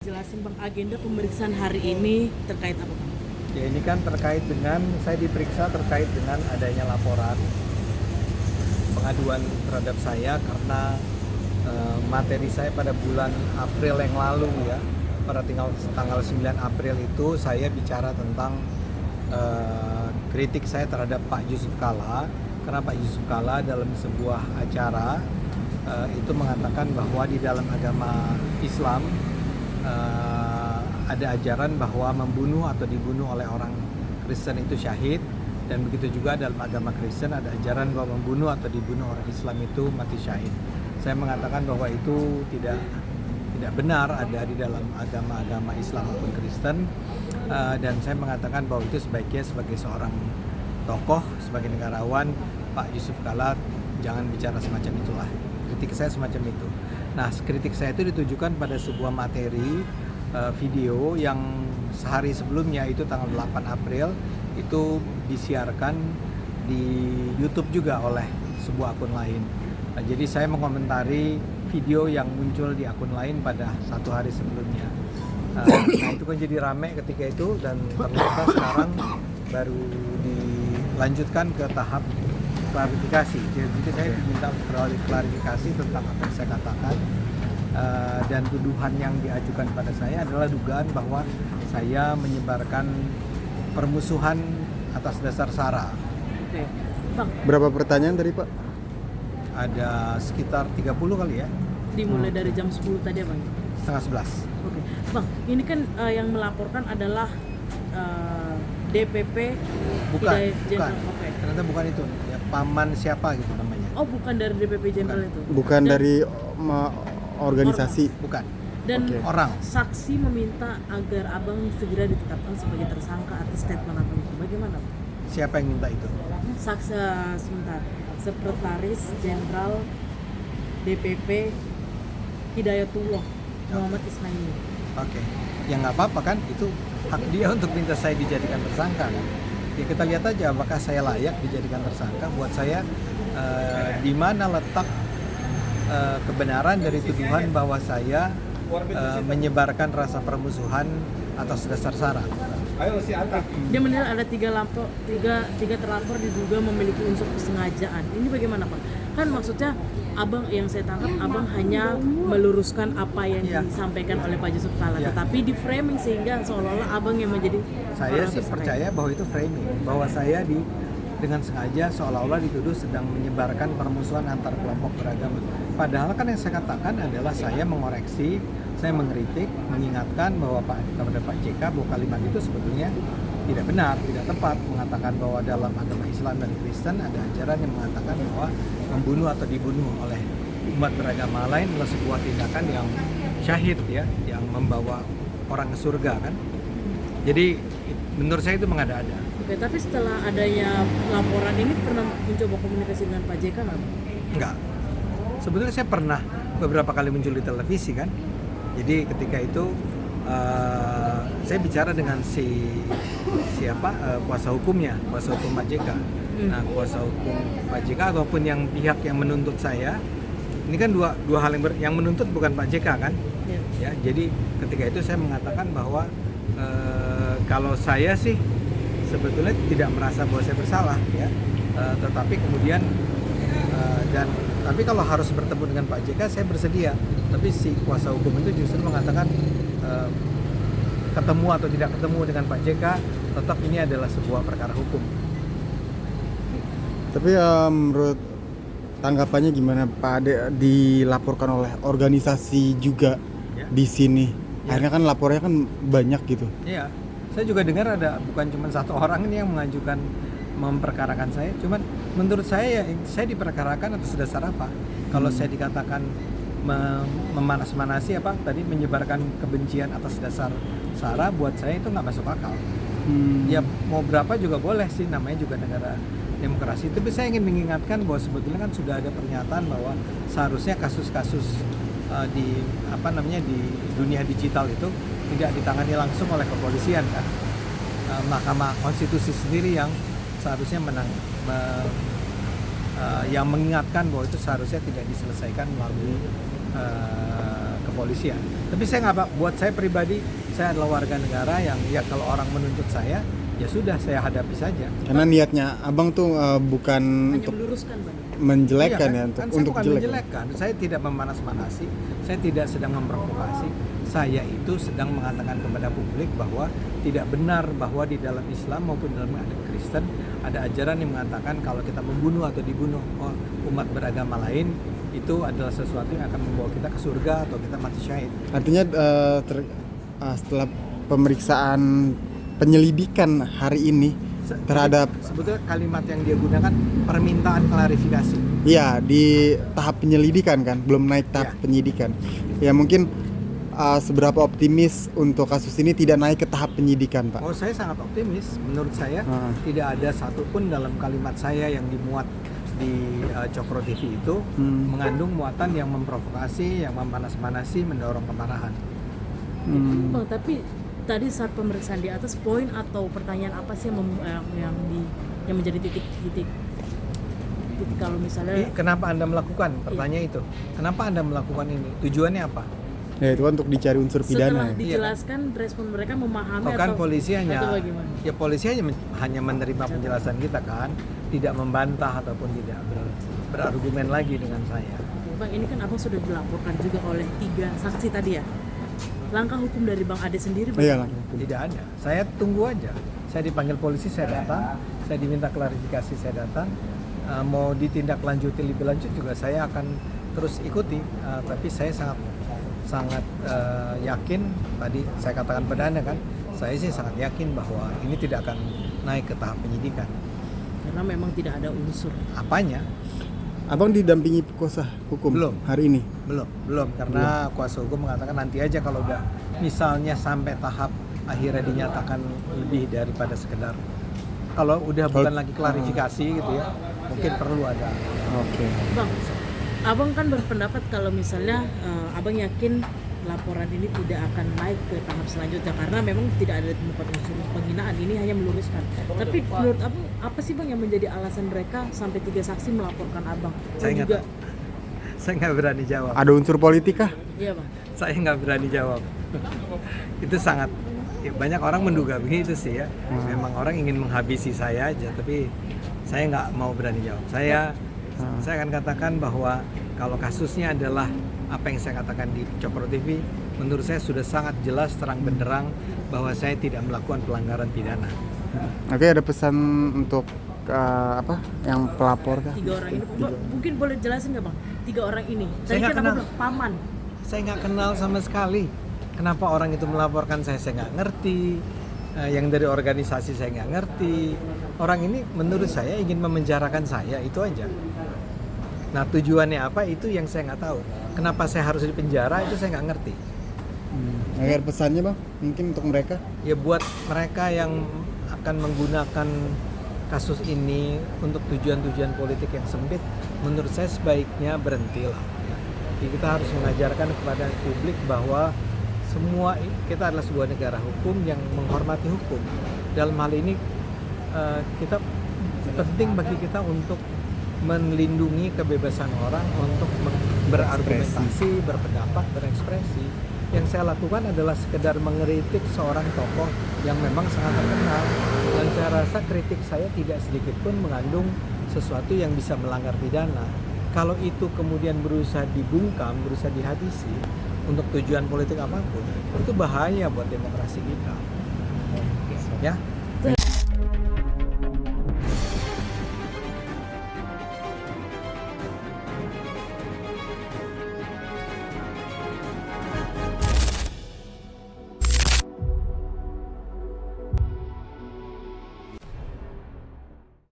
Jelasin Bang, agenda pemeriksaan hari ini terkait apa Bang? Ya, ini kan terkait dengan saya diperiksa terkait dengan adanya laporan pengaduan terhadap saya karena materi saya pada bulan April yang lalu ya, pada tanggal 9 April itu saya bicara tentang kritik saya terhadap Pak Yusuf Kalla, karena Pak Yusuf Kalla dalam sebuah acara itu mengatakan bahwa di dalam agama Islam ada ajaran bahwa membunuh atau dibunuh oleh orang Kristen itu syahid, dan begitu juga dalam agama Kristen ada ajaran bahwa membunuh atau dibunuh orang Islam itu mati syahid. Saya mengatakan bahwa itu tidak benar ada di dalam agama-agama Islam maupun Kristen, dan saya mengatakan bahwa itu sebaiknya sebagai seorang tokoh, sebagai negarawan, Pak Yusuf Kalla jangan bicara semacam itulah. Kritik saya semacam itu. Nah, kritik saya itu ditujukan pada sebuah materi video yang sehari sebelumnya, itu tanggal 8 April, itu disiarkan di YouTube juga oleh sebuah akun lain. Jadi saya mengomentari video yang muncul di akun lain pada satu hari sebelumnya. Nah, itu kan jadi rame ketika itu, dan ternyata sekarang baru dilanjutkan ke tahap klarifikasi. Jadi saya diminta klarifikasi tentang apa yang saya katakan, dan tuduhan yang diajukan pada saya adalah dugaan bahwa saya menyebarkan permusuhan atas dasar SARA. Oke, Bang. Berapa pertanyaan tadi Pak? Ada sekitar 30 kali ya. Dimulai dari jam 10 tadi ya Bang? Setengah 11. Oke, Bang, ini kan yang melaporkan adalah DPP Bukan. Oke. Ternyata bukan itu. Ya, paman siapa gitu namanya. Oh, bukan dari DPP Jenderal itu? Bukan Dan dari organisasi. Bukan. Dan Oke. Orang. saksi meminta agar Abang segera ditetapkan sebagai tersangka atas statement Abang itu. Bagaimana Bang? Siapa yang minta itu? Saksi sebentar. Sekretaris Jenderal DPP Hidayatullah Muhammad Ismail. Oke. Ya nggak apa-apa kan, itu hak dia untuk minta saya dijadikan tersangka kan. Ya kita lihat aja apakah saya layak dijadikan tersangka. Buat saya di mana letak kebenaran dari tuduhan bahwa saya menyebarkan rasa permusuhan atas dasar SARA. Dia menilai ada tiga terlapor diduga memiliki unsur kesengajaan. Ini bagaimana Pak? Kan maksudnya Abang, yang saya tangkap Abang hanya meluruskan apa yang disampaikan oleh Pak Yusuf Kalla, tetapi di framing sehingga seolah-olah Abang yang menjadi Saya orang sih tersangka. percaya bahwa itu framing, bahwa saya dengan sengaja seolah-olah dituduh sedang menyebarkan permusuhan antar kelompok beragama. Padahal kan yang saya katakan adalah saya mengoreksi, saya mengkritik, mengingatkan bahwa kepada Pak JK bahwa kalimat itu sebetulnya tidak benar, tidak tepat, mengatakan bahwa dalam agama Islam dan Kristen ada ajaran yang mengatakan bahwa membunuh atau dibunuh oleh umat beragama lain adalah sebuah tindakan yang syahid ya, yang membawa orang ke surga kan. Jadi menurut saya itu mengada-ada. Oke, tapi setelah adanya laporan ini pernah mencoba komunikasi dengan Pak JK nggak? Enggak. Sebetulnya saya pernah beberapa kali muncul di televisi kan. Jadi ketika itu saya bicara dengan kuasa hukumnya, kuasa hukum Pak JK. Nah, kuasa hukum Pak JK ataupun yang pihak yang menuntut saya, ini kan dua hal yang menuntut bukan Pak JK kan? Ya, jadi ketika itu saya mengatakan bahwa kalau saya sih sebetulnya tidak merasa bahwa saya bersalah ya, tetapi kemudian tapi kalau harus bertemu dengan Pak JK saya bersedia, tapi si kuasa hukum itu justru mengatakan ketemu atau tidak ketemu dengan Pak JK tetap ini adalah sebuah perkara hukum. Tapi menurut tanggapannya gimana Pak Ade, dilaporkan oleh organisasi juga di sini? Akhirnya kan lapornya kan banyak gitu. Iya, saya juga dengar ada bukan cuma satu orang ini yang mengajukan memperkarakan saya, cuman menurut saya saya diperkarakan atas dasar apa? Kalau saya dikatakan memanas-manasi menyebarkan kebencian atas dasar SARA, buat saya itu nggak masuk akal. Ya mau berapa juga boleh sih, namanya juga negara demokrasi. Tapi saya ingin mengingatkan bahwa sebetulnya kan sudah ada pernyataan bahwa seharusnya kasus-kasus di dunia digital itu tidak ditangani langsung oleh kepolisian kan. Mahkamah Konstitusi sendiri yang seharusnya yang mengingatkan bahwa itu seharusnya tidak diselesaikan melalui kepolisian. Tapi saya nggak, buat saya pribadi, saya adalah warga negara yang ya kalau orang menuntut saya, ya sudah saya hadapi saja. Karena niatnya abang tuh bukan Hanya untuk meluruskan Bang. menjelekkan Iya ya, untuk kan saya untuk bukan jelek. menjelekkan, saya tidak memanas-manasi, saya tidak sedang memprovokasi. Saya itu sedang mengatakan kepada publik bahwa tidak benar bahwa di dalam Islam maupun dalam agama Kristen ada ajaran yang mengatakan kalau kita membunuh atau dibunuh umat beragama lain itu adalah sesuatu yang akan membawa kita ke surga atau kita mati syahid. Artinya setelah pemeriksaan penyelidikan hari ini terhadap sebetulnya kalimat yang dia gunakan permintaan klarifikasi. ya di tahap penyelidikan kan, belum naik tahap Ya. penyidikan. Ya mungkin seberapa optimis untuk kasus ini tidak naik ke tahap penyidikan, Pak? Oh, saya sangat optimis. Menurut saya tidak ada satupun dalam kalimat saya yang dimuat di Cokro TV itu mengandung muatan yang memprovokasi, yang memanas-manasi, mendorong kemarahan. Bang, tapi tadi saat pemeriksaan di atas, poin atau pertanyaan apa sih yang menjadi titik kalau misalnya Kenapa Anda melakukan? Pertanyaan itu. Kenapa Anda melakukan ini? Tujuannya apa? Ya itu kan untuk dicari unsur setelah pidana. dijelaskan respon mereka memahami Kan atau polisi atau bagaimana? polisi hanya menerima penjelasan kita kan, tidak membantah ataupun tidak berargumen lagi dengan saya. Bang, ini kan abang sudah dilaporkan juga oleh 3 saksi tadi ya. Langkah hukum dari Bang Ade sendiri Iya lah. Tidak ada. Saya tunggu aja. Saya dipanggil polisi, saya datang. Saya diminta klarifikasi, saya datang. Mau ditindaklanjuti lebih lanjut juga saya akan terus ikuti. Tapi saya sangat yakin, tadi saya katakan pada Anda kan, saya sih sangat yakin bahwa ini tidak akan naik ke tahap penyidikan. karena memang tidak ada unsur. Apanya? Abang didampingi kuasa hukum Belum. hari ini? Belum karena kuasa hukum mengatakan nanti aja kalau udah misalnya sampai tahap akhirnya dinyatakan lebih daripada sekedar, kalau udah bukan lagi klarifikasi gitu ya, mungkin perlu ada. Oke. Bang, abang kan berpendapat kalau misalnya abang yakin laporan ini tidak akan naik ke tahap selanjutnya karena memang tidak ada ditemukan unsur penghinaan, ini hanya meluruskan. Tapi menurut abang apa sih Bang yang menjadi alasan mereka sampai 3 saksi melaporkan abang? Saya Dan nggak berani jawab. Ada unsur politik kah? Iya Bang. Saya nggak berani jawab. Itu sangat banyak orang menduga begitu sih ya. Memang orang ingin menghabisi saya aja, tapi saya nggak mau berani jawab. Saya akan katakan bahwa kalau kasusnya adalah apa yang saya katakan di Cokro TV, menurut saya sudah sangat jelas terang benderang bahwa saya tidak melakukan pelanggaran pidana. Oke, ada pesan untuk yang pelapor kah? 3 orang ini mungkin boleh jelasin nggak Bang? 3 orang ini. Saya Tadi nggak kan kenal. abang bilang paman. Saya nggak kenal sama sekali. Kenapa orang itu melaporkan saya nggak ngerti. Yang dari organisasi saya nggak ngerti. Orang ini menurut saya ingin memenjarakan saya, itu aja. Nah tujuannya apa itu yang saya nggak tahu. Kenapa saya harus dipenjara itu saya nggak ngerti. Agar pesannya Bang, mungkin untuk mereka? Ya buat mereka yang akan menggunakan kasus ini untuk tujuan-tujuan politik yang sempit, menurut saya sebaiknya berhentilah. Jadi kita harus mengajarkan kepada publik bahwa semua kita adalah sebuah negara hukum yang menghormati hukum. Dalam hal ini kita penting bagi kita untuk melindungi kebebasan orang untuk berargumentasi, berpendapat, berekspresi. Yang saya lakukan adalah sekedar mengkritik seorang tokoh yang memang sangat terkenal, dan saya rasa kritik saya tidak sedikit pun mengandung sesuatu yang bisa melanggar pidana. Kalau itu kemudian berusaha dibungkam, berusaha dihabisi untuk tujuan politik apapun, itu bahaya buat demokrasi kita. Ya,